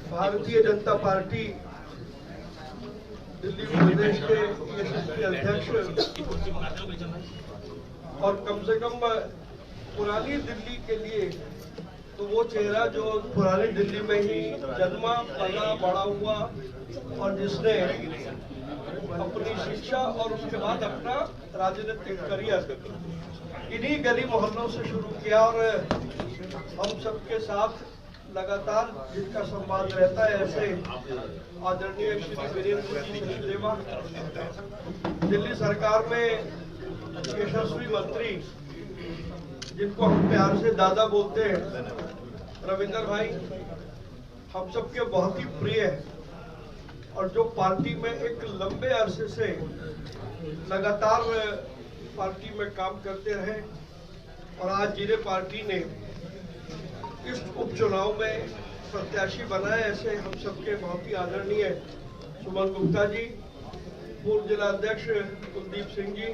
Bharatiya Janata party Delhi प्रदेश के यशस्वी अध्यक्ष और कम से कम पुरानी दिल्ली के लिए तो वो चेहरा जो पुरानी दिल्ली में ही जन्मा पला बड़ा हुआ और जिसने अपनी शिक्षा और उसके बाद अपना राजनीतिक करियर इन्हीं गली मोहल्लों से शुरू किया और हम सबके साथ लगातार जिनका संवाद रहता है ऐसे आदरणीय श्री वीरेंद्र जी सचदेवा, दिल्ली सरकार में यशस्वी मंत्री जिनको हम प्यार से दादा बोलते हैं, रविंदर भाई हम सबके बहुत ही प्रिय है और जो पार्टी में एक लंबे अरसे से लगातार पार्टी में काम करते रहे और आज जिन्हें पार्टी ने इस उपचुनाव में प्रत्याशी बनाए ऐसे हम सबके बहुत ही आदरणीय सुमन गुप्ता जी, पूर्व जिला अध्यक्ष कुलदीप सिंह जी,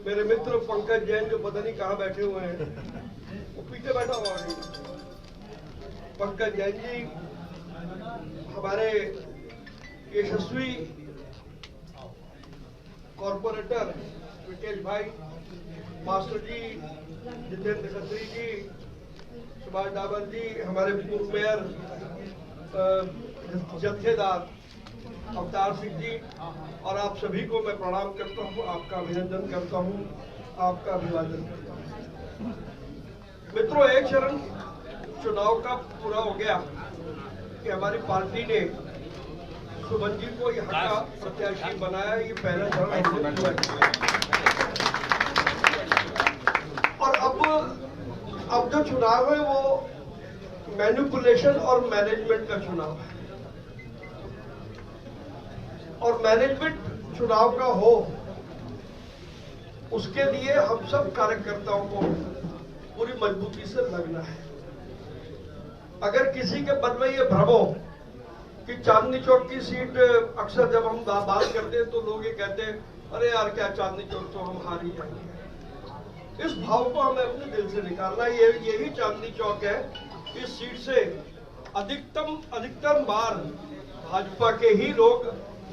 मेरे मित्र पंकज जैन जो पता नहीं कहाँ बैठे हुए हैं, वो पीछे बैठा हुआ है, पंकज जैन जी, हमारे यशस्वी कॉर्पोरेटर विकेश भाई, मास्टर जी जितेंद्र खत्री जी, सुभाष डाबर जी, हमारे पूर्व मेयर जत्थेदार अवतार सिंह जी और आप सभी को मैं प्रणाम करता हूं, आपका अभिनंदन करता हूं, आपका अभिवादन करता हूं। मित्रों, एक चरण चुनाव का पूरा हो गया कि हमारी पार्टी ने सुमन जी को यहाँ का प्रत्याशी बनाया। ये पहला चरण हुआ और अब जो चुनाव है वो मैनिपुलेशन और मैनेजमेंट का चुनाव है और मैनेजमेंट चुनाव का हो उसके लिए हम सब कार्यकर्ताओं को पूरी मजबूती से लगना है। अगर किसी के मन में ये भ्रम हो कि चांदनी चौक की सीट, अक्सर जब हम बात करते हैं तो लोग ये कहते हैं अरे यार क्या चांदनी चौक तो हम हार ही जाएंगे, इस भाव को हमें अपने दिल से निकालना। यही चांदनी चौक है। इस सीट से अधिकतम बार भाजपा के ही लोग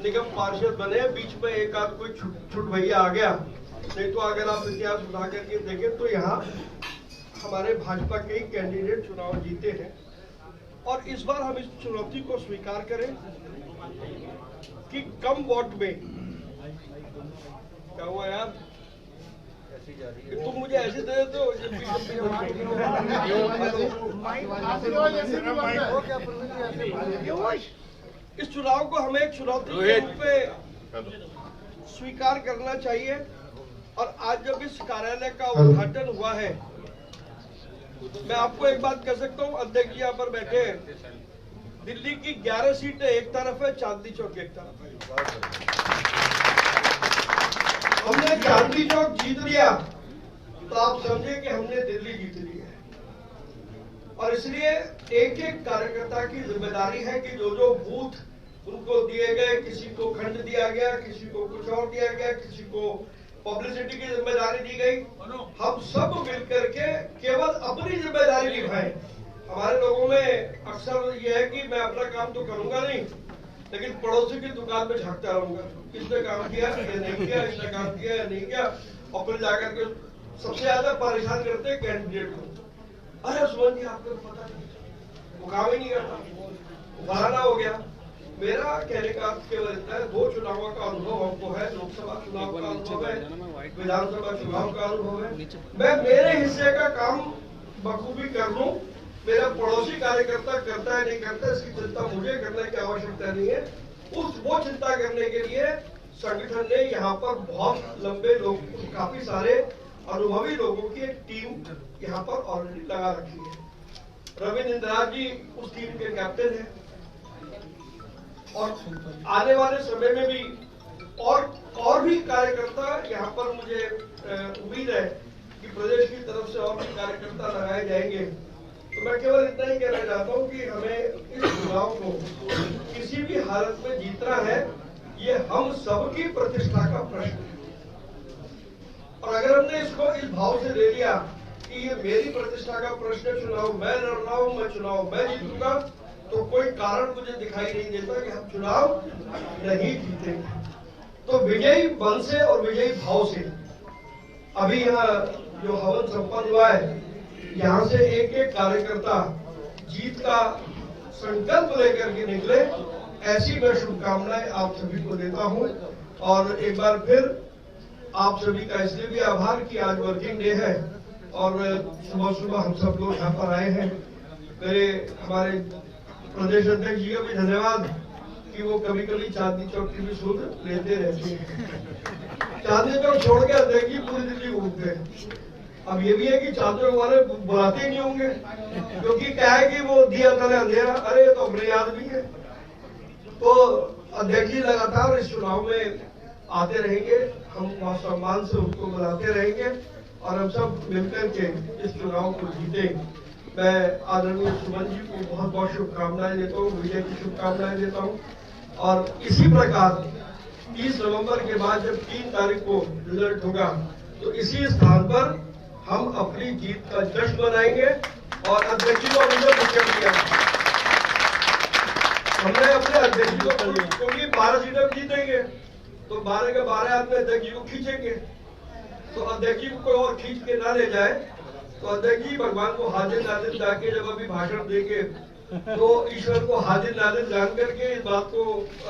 निगम पार्षद बने, बीच में एक आध कोई छुट भैया आ गया, नहीं तो अगर आप इतिहास उठा करके देखें तो यहाँ हमारे भाजपा के ही कैंडिडेट चुनाव जीते हैं। और इस बार हम इस चुनौती को स्वीकार करें कि कम वोट में, क्या हुआ यार, तुम मुझे ऐसे दे देते हो इस चुनाव को हमें एक चुनौती के रूप में स्वीकार करना चाहिए। और आज जब इस कार्यालय का उद्घाटन हुआ है, मैं आपको एक बात कह सकता हूँ, अध्यक्ष जी यहाँ पर बैठे हैं, दिल्ली की 11 सीटें एक तरफ है, चांदनी चौक एक तरफ है। हमने चांदनी चौक जीत लिया तो आप समझे कि हमने दिल्ली जीत ली है। और इसलिए एक एक कार्यकर्ता की जिम्मेदारी है कि जो जो बूथ उनको दिए गए, किसी को खंड दिया गया, किसी को कुछ और दिया गया, किसी को पब्लिसिटी की जिम्मेदारी दी गई, हम सब मिलकर के केवल अपनी जिम्मेदारी निभाएं। हमारे लोगों में अक्सर यह है कि मैं अपना काम तो करूंगा नहीं, लेकिन पड़ोसी की दुकान पे झांकता रहूंगा, किसने काम किया, ये नहीं किया, इसने काम किया या नहीं किया, और फिर जाकर के सबसे ज्यादा परेशान करते हैं कैंडिडेट को। अरे सुमन जी आपको पता नहीं, वो काम ही नहीं करता, बहाना हो गया। मेरा कहने का केवल इतना है, 2 चुनावों का अनुभव हमको है, लोकसभा चुनाव का अनुभव है, विधानसभा चुनाव का अनुभव है। मैं मेरे हिस्से का काम बखूबी कर लूं, मेरा पड़ोसी कार्यकर्ता करता है नहीं करता इसकी चिंता मुझे करने की आवश्यकता नहीं है। वो चिंता करने के लिए संगठन ने यहाँ पर बहुत लंबे लोग, काफी सारे अनुभवी लोगों की एक टीम यहाँ पर ऑलरेडी लगा रखी है। रविंद्र इंदिरा जी उस टीम के कैप्टन हैं और आने वाले समय में भी और भी कार्यकर्ता यहाँ पर मुझे उम्मीद है कि प्रदेश की तरफ से और भी कार्यकर्ता लगाए जाएंगे। तो मैं केवल इतना ही कहना चाहता हूँ कि हमें इस चुनाव को किसी भी हालत में जीतना है, ये हम सबकी प्रतिष्ठा का प्रश्न है। और अगर हमने इसको इस भाव से ले लिया कि ये मेरी प्रतिष्ठा का प्रश्न है, चुनाव मैं लड़ रहा हूँ, मैं चुनाव मैं जीतूंगा, तो कोई कारण मुझे दिखाई नहीं देता कि हम चुनाव नहीं जीतेंगे। तो विजयी बल से और विजयी भाव से अभी यहाँ जो हवन संपन्न हुआ है, यहाँ से एक एक कार्यकर्ता जीत का संकल्प लेकर के निकले, ऐसी मैं शुभकामनाएं आप सभी को देता हूं। और एक बार फिर आप सभी का इसलिए भी आभार कि आज वर्किंग डे है और सुबह सुबह हम सब लोग यहाँ पर आए हैं। मेरे हमारे प्रदेश अध्यक्ष जी का भी धन्यवाद कि वो कभी कभी चांदनी चौक की भी सुध लेते रहते हैं। चांदनी चौक छोड़ के अध्यक्ष जी पूरी दिल्ली घूमते हैं। अब ये भी है कि चांदनी चौक वाले बुलाते ही नहीं होंगे, क्योंकि क्या है कि वो दिया तले अंधेरा, अरे तो हमने याद भी है। तो अध्यक्ष जी लगातार इस चुनाव में आते रहेंगे, हम सम्मान से उनको बुलाते रहेंगे और हम सब मिलकर के इस चुनाव को जीतेंगे। मैं आदरणीय सुमन जी को बहुत बहुत शुभकामनाएं देता हूँ, विजय की शुभकामनाएं देता हूँ। और इसी प्रकार 30 नवंबर के बाद जब 3 तारीख को रिजल्ट होगा तो इसी स्थान पर हम अपनी जीत का जश्न मनाएंगे। और अध्यक्ष जी को हमने मुख्य किया, हमने अपने अध्यक्ष जी को, क्योंकि 12 सीटें जीतेंगे तो 12 के 12 आदमी अध्यक्ष जी को खींचेंगे। तो अध्यक्ष जी को कोई और खींच के ना ले जाए, तो अध्यक्ष जी भगवान को हाजिर नाजिर जाके जब अभी भाषण देंगे तो ईश्वर को हाजिर नाजिर जान करके इस बात को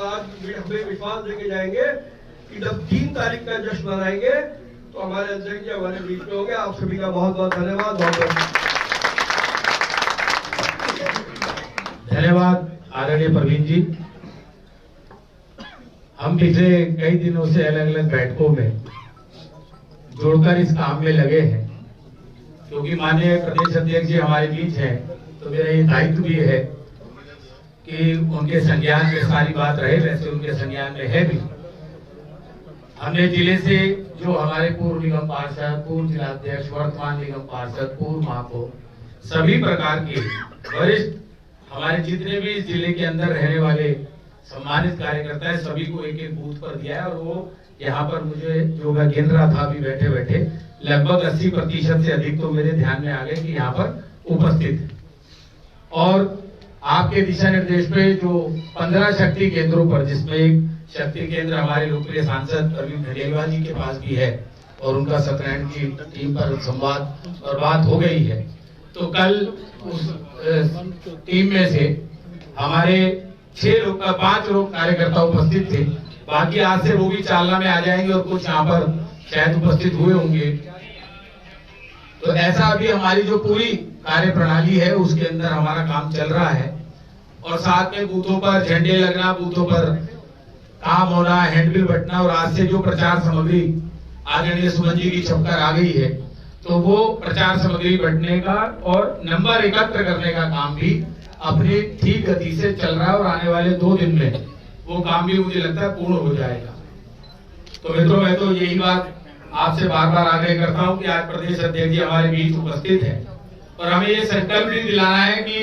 आज हमें विश्वास देके जाएंगे कि जब 3 तारीख का जश्न मनाएंगे तो हमारे अध्यक्ष जी हमारे बीच में होंगे। आप सभी का बहुत बहुत धन्यवाद। धन्यवाद आदरणीय प्रवीण जी। हम पिछले कई दिनों से अलग अलग बैठकों में जुड़कर इस काम में लगे हैं, क्योंकि माननीय प्रदेश अध्यक्ष जी हमारे बीच हैं, तो मेरा ये दायित्व भी है कि उनके संज्ञान में सारी बात रहे। वैसे उनके संज्ञान में है भी। हमने जिले से जो हमारे पूर्व निगम पार्षद, पूर्व जिलाध्यक्ष, वर्तमान निगम पार्षद, पूर्व महापौर, सभी प्रकार के वरिष्ठ हमारे जितने भी इस जिले के अंदर रहने वाले सम्मानित कार्यकर्ता है, सभी को एक एक बूथ पर दिया है। और वो यहाँ पर मुझे जो मैं गिन रहा था अभी बैठे बैठे, लगभग 80% से अधिक तो मेरे ध्यान में आ गए कि यहाँ पर उपस्थित है। और आपके दिशा निर्देश पे जो 15 शक्ति केंद्रों पर, जिसमें एक शक्ति केंद्र हमारे लोकप्रिय सांसद अरविंद खंडेलवाल जी के पास भी है और उनका सत्यनारायण की टीम पर संवाद और बात हो गई है, तो कल उस टीम में से हमारे 5 लोग कार्यकर्ता उपस्थित थे। बाकी आज से वो भी चालना में आ जाएंगे और कुछ यहाँ पर शायद उपस्थित हुए होंगे। तो ऐसा अभी हमारी जो पूरी कार्य प्रणाली है उसके अंदर हमारा काम चल रहा है। और साथ में बूथों पर झंडे लगना, बूथों पर काम होना, हैंडबिल बंटना, और आज से जो प्रचार सामग्री आदरणीय सुमन जी की छपकर आ गई है, तो वो प्रचार सामग्री बंटने का और नंबर एकत्र करने का काम भी अपनी ठीक गति से चल रहा है। और आने वाले 2 दिन में वो काम भी मुझे लगता है पूर्ण हो जाएगा। तो मित्रों, मैं तो यही बात आपसे बार बार आग्रह करता हूं कि आज प्रदेश अध्यक्ष जी हमारे बीच उपस्थित है और हमें ये संकल्प भी दिलाना है कि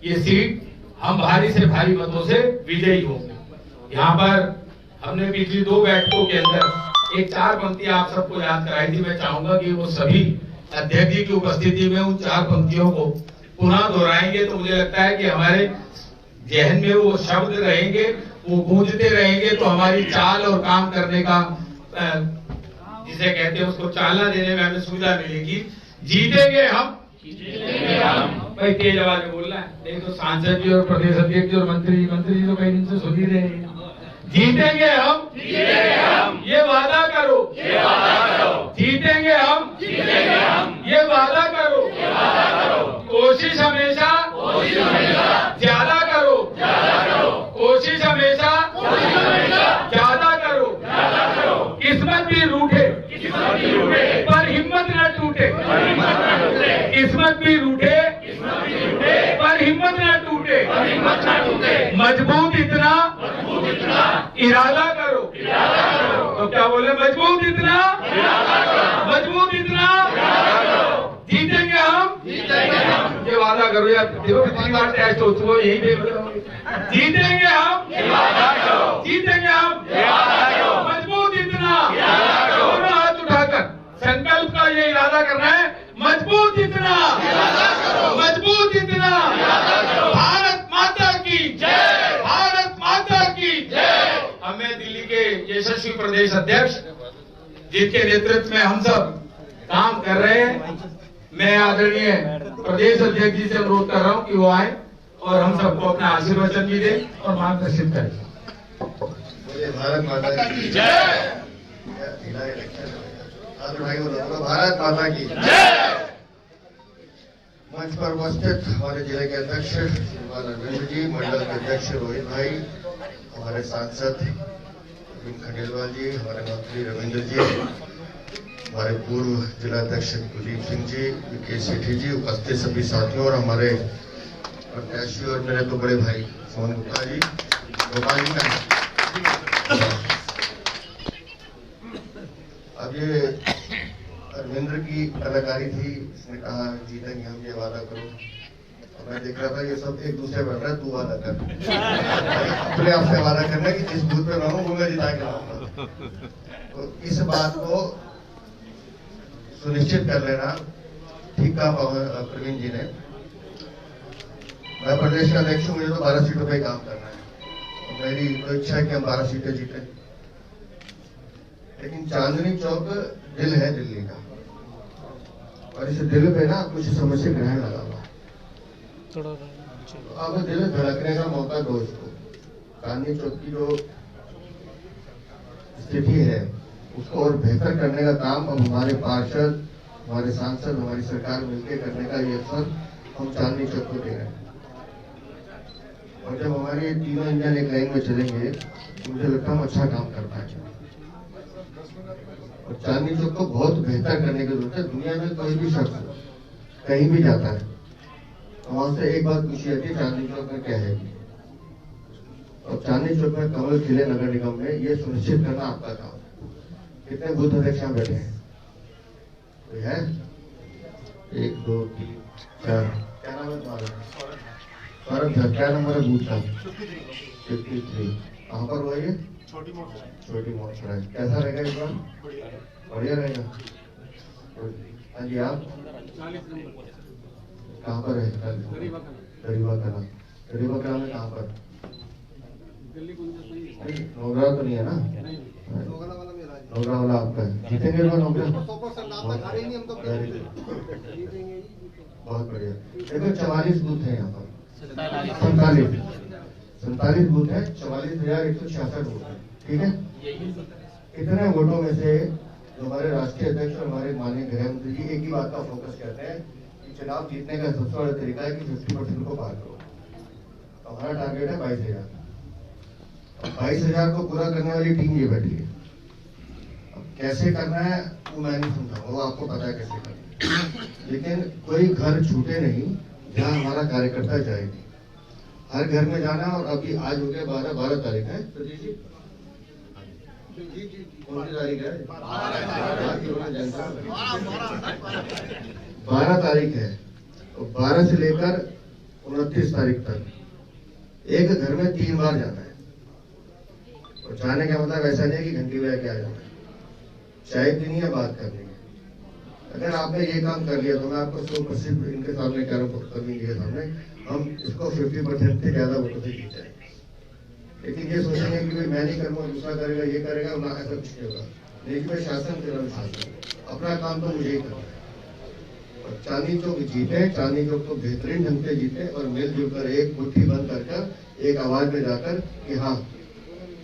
ये सीट हम भारी से भारी मतों से विजयी होंगे। यहाँ पर हमने पिछली 2 बैठकों के अंदर एक 4 पंक्तियां आप सबको याद कराई थी। मैं चाहूंगा कि वो सभी अध्यक्ष जी की उपस्थिति में उन 4 पंक्तियों को पुनः दोहराएंगे, तो मुझे लगता है कि हमारे जहन में वो शब्द रहेंगे, वो गूंजते रहेंगे, तो हमारी चाल और काम करने का जिसे कहते हैं उसको चालना देने में हमें सुविधा मिलेगी। जीतेंगे हम, भाई तेज आवाज में बोलना है, नहीं तो सांसद जी और प्रदेश अध्यक्ष और मंत्री जी तो कई दिन से सुन ही रहे हैं। जीतेंगे हम, ये वादा करो, जीतेंगे हम, ये वादा करो, कोशिश हमेशा ज्यादा करो, कोशिश हमेशा ज्यादा करो, किस्मत भी रूठे पर हिम्मत न टूटे, किस्मत भी रूठे पर हिम्मत न टूटे, मजबूत इतना इरादा करो। तो क्या बोले, मजबूत इतना, मजबूत इतना, जीतेंगे हम, ये वादा करो यार। देखो कितनी बार टेस्ट हो चुका, यही देख लो। जीतेंगे हम, जीतेंगे हम, मजबूत इतना, दोनों हाथ उठाकर संकल्प का ये इरादा करना है, मजबूत इतना, मजबूत इतना, भारत माता की यशस्वी प्रदेश अध्यक्ष जिनके नेतृत्व में हम सब काम कर रहे हैं, मैं आदरणीय प्रदेश अध्यक्ष जी से अनुरोध कर रहा हूं कि वो आए और हम सबको अपना आशीर्वचन भी दें और मार्गदर्शित करें। भारत माता की जय। भारत माता की जय। मंच पर उपस्थित हमारे जिले के अध्यक्ष श्रीमान अरविंद जी, मंडल के अध्यक्ष रोहित भाई, हमारे सांसद अरविंद खंडेलवाल जी, हमारे मंत्री रविंद्र जी, हमारे पूर्व जिला अध्यक्ष कुलदीप सिंह जी, विकेश सेठी जी, उपस्थित सभी साथियों और हमारे प्रत्याशी और मेरे तो बड़े भाई सोहन गुप्ता जी, गोपाल जी का। अब ये अरविंद्र की कलाकारी थी, इसने कहा जीतेंगे हम, ये वादा करो। और मैं देख रहा था ये सब एक दूसरे बन रहा है, तू वादा कर, अपने आप से वादा करना कि जिस बूथ पे मैं हूँ वो मैं जिता के लाऊंगा। तो इस बात को सुनिश्चित कर लेना। ठीक कहा प्रवीण जी ने, मैं प्रदेश का अध्यक्ष हूँ, मुझे तो 12 सीटों पे काम करना है। मेरी तो इच्छा है कि हम 12 सीटें जीतें, लेकिन चांदनी चौक दिल है दिल्ली का, और इस दिल पे ना कुछ समस्या ग्रहण लगा हुआ है। तो अब दिल धड़कने का मौका दो इसको। चांदनी चौक की जो स्थिति है उसको और बेहतर करने का काम अब हमारे पार्षद, हमारे सांसद, हमारी सरकार मिलकर करने का ये अवसर हम चांदनी चौक को दे रहे हैं। और जब हमारे तीनों इंजन एक लाइन में चलेंगे तो मुझे लगता है हम अच्छा काम कर पाएंगे। और चांदनी चौक को बहुत बेहतर करने की जरूरत है। दुनिया में कोई भी शख्स कहीं भी जाता है तो वहां से एक बात पूछी जाती है, चांदनी चौक में क्या है। और चांदनी चौक में कमल खिले नगर निगम में ये सुनिश्चित करना आपका काम है। कितने बूथ अध्यक्ष यहाँ बैठे हैं? कोई है? 1 2 3 4। क्या नाम है तुम्हारा? सौरभ सर। क्या नंबर है बूथ का? 53। कहाँ पर हुआ ये? छोटी मोड़ पर है। कैसा रहेगा इस बार? बढ़िया रहेगा। हाँ जी, आप कहाँ पर है? गरीबा कला। गरीबा कला में कहाँ पर? नोगरा तो नहीं है ना? नोगरा वाला आपका है। जीतेंगे लोग नोगरा? बहुत बढ़िया। देखो 44 बूथ है यहाँ पर, 47 बूथ है, 44,166 वोट है। ठीक है, इतने वोटों में से हमारे राष्ट्रीय अध्यक्ष और हमारे माननीय गृह मंत्री जी एक ही बात का फोकस करते हैं कि चुनाव जीतने का सबसे बड़ा तरीका है कि 50% को पार करो। हमारा टारगेट है 22,000। 22,000 को पूरा करने वाली टीम ये बैठी है। अब कैसे करना है वो मैं नहीं समझाऊंगा, वो आपको पता है कैसे करना है। लेकिन कोई घर छूटे नहीं जहाँ हमारा कार्यकर्ता जाएगी। हर घर में जाना। और अभी आज हो गया 12 तारीख है। सतीश जी कौन सी तारीख है? 12 तारीख है। तो 12 से लेकर 29 तारीख तक एक घर में 3 बार जाना है। और जाने का मतलब ऐसा नहीं है कि घंटी बजा के आ जाना है। चाय पीनी है, बात करनी है। अगर आपने ये काम कर लिया तो मैं आपको 100% इनके सामने कह रहा हूँ, कभी के सामने हम इसको 50% से ज्यादा वोटों से जीत जाएंगे। लेकिन ये सोचेंगे कि भाई मैं नहीं करूंगा, दूसरा करेगा, ये करेगा, ना, ऐसा कुछ नहीं होगा। लेकिन मैं शासन कर रहा हूँ, शासन अपना काम तो मुझे ही करना है। और चांदनी चौक जीते, चांदनी चौक को बेहतरीन ढंग से जीते और मिलजुल कर एक मुट्ठी बंद कर एक आवाज में जाकर कि हाँ,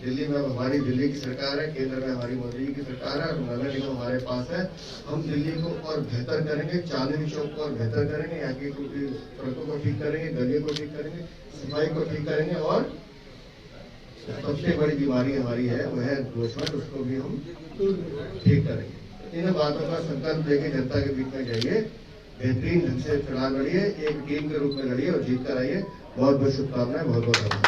दिल्ली में हमारी दिल्ली की सरकार है, केंद्र में हमारी मोदी जी की सरकार है और नगर निगम हमारे पास है। हम दिल्ली को और बेहतर करेंगे, चांदनी चौक को और बेहतर करेंगे, यहाँ की सड़कों को ठीक करेंगे, गलियों को ठीक करेंगे, सफाई को ठीक करेंगे। और सबसे बड़ी बीमारी हमारी है वो है दोषमत, उसको भी हम ठीक करेंगे। इन बातों का संकल्प लेके जनता के बीच में जाइए, बेहतरीन ढंग से चुनाव लड़िए, एक टीम के रूप में लड़िए और जीत कर आइए। बहुत बहुत शुभकामनाएं, बहुत बहुत धन्यवाद।